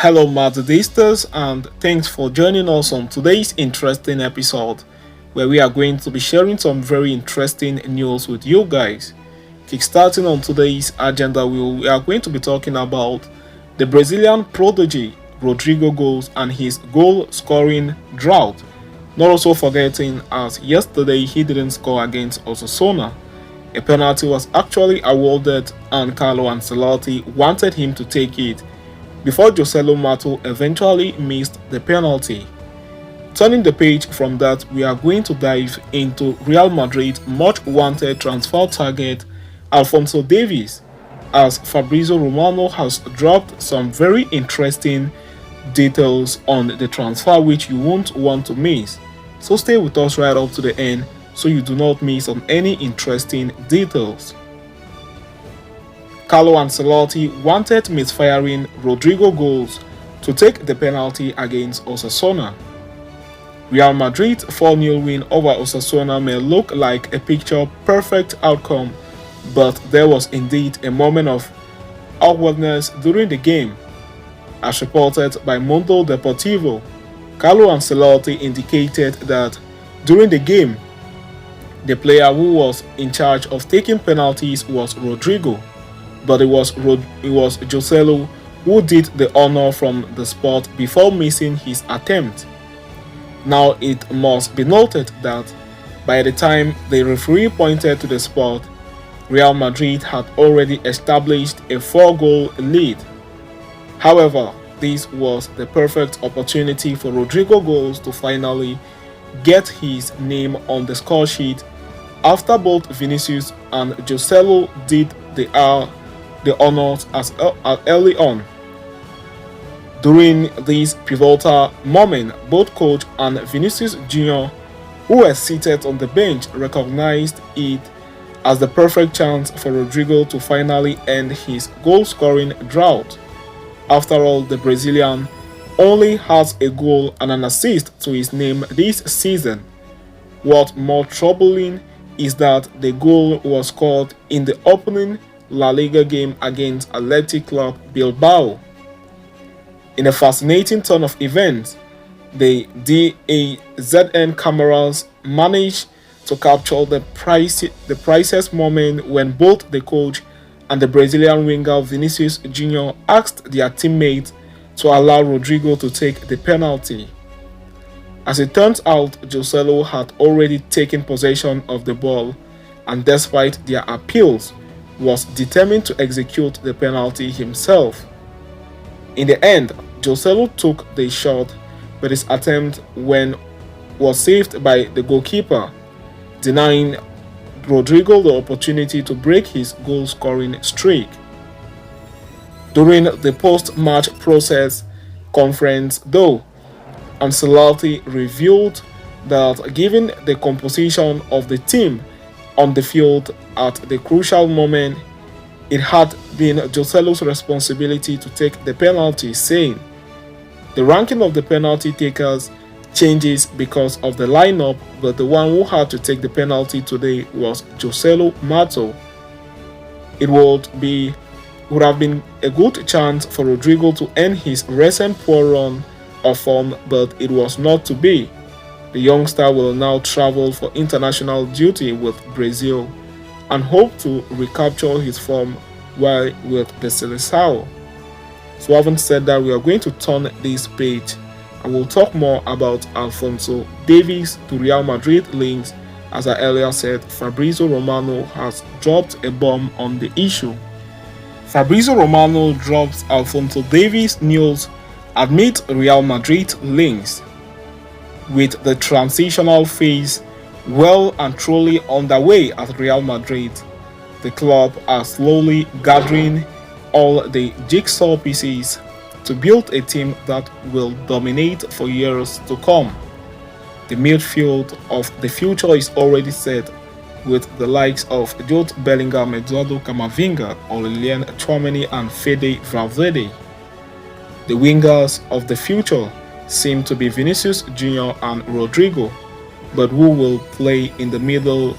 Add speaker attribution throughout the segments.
Speaker 1: Hello, Madridistas, and thanks for joining us on today's interesting episode where we are going to be sharing some very interesting news with you guys. Kickstarting on today's agenda, we are going to be talking about the Brazilian prodigy Rodrigo goals and his goal scoring drought. Not also forgetting, as yesterday he didn't score against Osasuna. A penalty was actually awarded, and Carlo Ancelotti wanted him to take it before Joselu Mato eventually missed the penalty. Turning the page from that, we are going to dive into Real Madrid's much wanted transfer target Alphonso Davies, as FABRIZIO Romano has dropped some very interesting details on the transfer which you won't want to miss. So stay with us right up to the end so you do not miss on any interesting details. Carlo Ancelotti wanted misfiring Rodrigo goals to take the penalty against Osasuna. Real Madrid's 4-0 win over Osasuna may look like a picture-perfect outcome, but there was indeed a moment of awkwardness during the game. As reported by Mundo Deportivo, Carlo Ancelotti indicated that during the game, the player who was in charge of taking penalties was Rodrigo, but it was Joselu who did the honor from the spot before missing his attempt. Now it must be noted that by the time the referee pointed to the spot, Real Madrid had already established a 4-goal lead. However, this was the perfect opportunity for Rodrigo goals to finally get his name on the score sheet after both Vinicius and Joselu did the honors as early on. During this pivotal moment, both coach and Vinicius Jr., who were seated on the bench, recognized it as the perfect chance for Rodrigo to finally end his goal-scoring drought. After all, the Brazilian only has a goal and an assist to his name this season. What more troubling is that the goal was scored in the opening La Liga game against Athletic Club Bilbao. In a fascinating turn of events, the DAZN cameras managed to capture the priceless moment when both the coach and the Brazilian winger Vinicius Jr. asked their teammates to allow Rodrigo to take the penalty. As it turns out, Joselu had already taken possession of the ball, and despite their appeals, was determined to execute the penalty himself. In the end, Joselu took the shot, but his attempt was saved by the goalkeeper, denying Rodrigo the opportunity to break his goal-scoring streak. During the post-match process conference, though, Ancelotti revealed that given the composition of the team on the field at the crucial moment, it had been Joselu's responsibility to take the penalty, saying, "The ranking of the penalty takers changes because of the lineup, but the one who had to take the penalty today was Joselu Mato. It would have been a good chance for Rodrigo to end his recent poor run of form, but it was not to be. The youngster will now travel for international duty with Brazil and hope to recapture his form while with the Seleção." So having said that, we are going to turn this page and we'll talk more about Alphonso Davies to Real Madrid links. As I earlier said, FABRIZIO Romano has dropped a bomb on the issue. FABRIZIO Romano drops Alphonso Davies news amid Real Madrid links. With the transitional phase well and truly underway at Real Madrid, the club are slowly gathering all the jigsaw pieces to build a team that will dominate for years to come. The midfield of the future is already set, with the likes of Jude Bellingham, Eduardo Camavinga, Aurelien Tchouameni and Fede Valverde. The wingers of the future seem to be Vinicius Jr. and Rodrigo, but who will play in the middle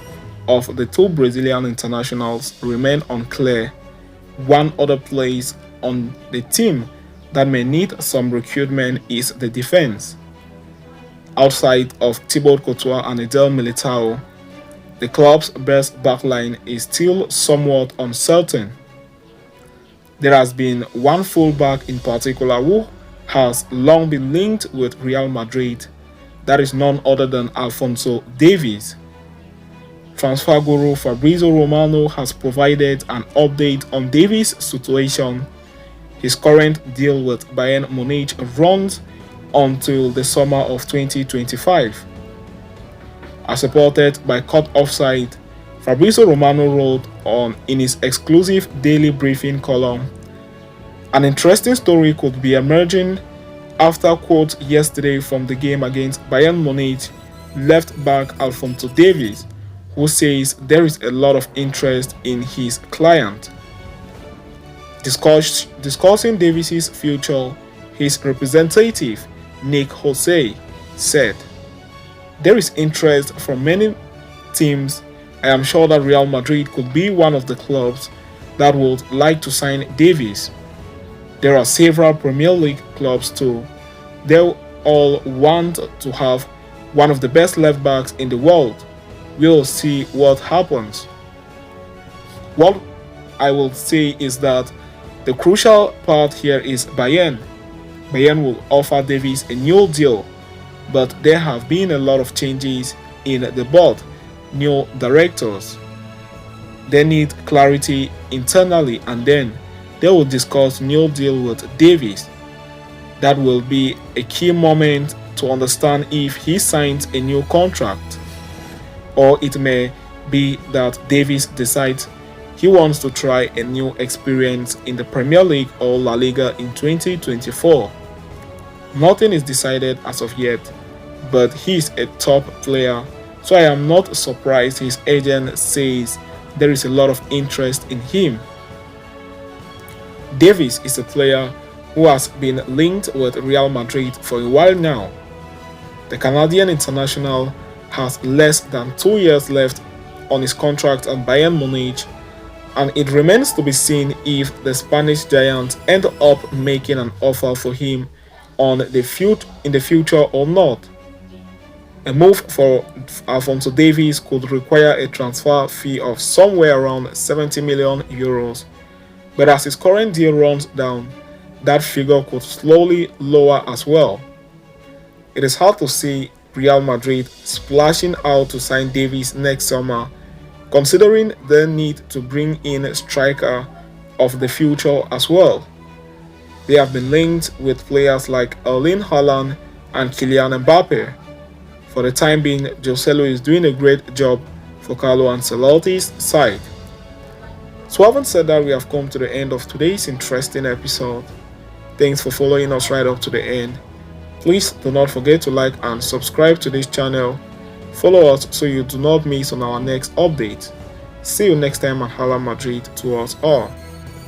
Speaker 1: of the two Brazilian internationals remain unclear. One other plays on the team that may need some recruitment is the defense. Outside of Thibaut Courtois and Edel Militao, the club's best backline is still somewhat uncertain. There has been one fullback in particular who has long been linked with Real Madrid. That is none other than Alphonso Davies. Transfer guru FABRIZIO Romano has provided an update on Davies' situation. His current deal with Bayern Munich runs until the summer of 2025. As reported by Cut Offside, FABRIZIO Romano wrote in his exclusive daily briefing column, "An interesting story could be emerging after quote yesterday from the game against Bayern Munich left back Alphonso Davies, who says there is a lot of interest in his client." Discussing Davies' future, his representative, Nick Jose, said, "There is interest from many teams. I am sure that Real Madrid could be one of the clubs that would like to sign Davies. There are several Premier League clubs too. They all want to have one of the best left backs in the world. We'll see what happens. What I will say is that the crucial part here is Bayern. Bayern will offer Davies a new deal, but there have been a lot of changes in the board, new directors. They need clarity internally, and then they will discuss new deal with Davies. That will be a key moment to understand if he signs a new contract, or it may be that Davies decides he wants to try a new experience in the Premier League or La Liga in 2024. Nothing is decided as of yet, but he's a top player, so I am not surprised his agent says there is a lot of interest in him." Davies is a player who has been linked with Real Madrid for a while now. The Canadian international has less than 2 years left on his contract at Bayern Munich, and it remains to be seen if the Spanish giants end up making an offer for him in the future or not. A move for Alphonso Davies could require a transfer fee of somewhere around 70 million euros, but as his current deal runs down, that figure could slowly lower as well. It is hard to see Real Madrid splashing out to sign Davies next summer, considering their need to bring in a striker of the future as well. They have been linked with players like Erling Haaland and Kylian Mbappe. For the time being, Joselu is doing a great job for Carlo Ancelotti's side. So having said that, we have come to the end of today's interesting episode. Thanks for following us right up to the end. Please do not forget to like and subscribe to this channel. Follow us so you do not miss on our next update. See you next time, and Hala Madrid to us all.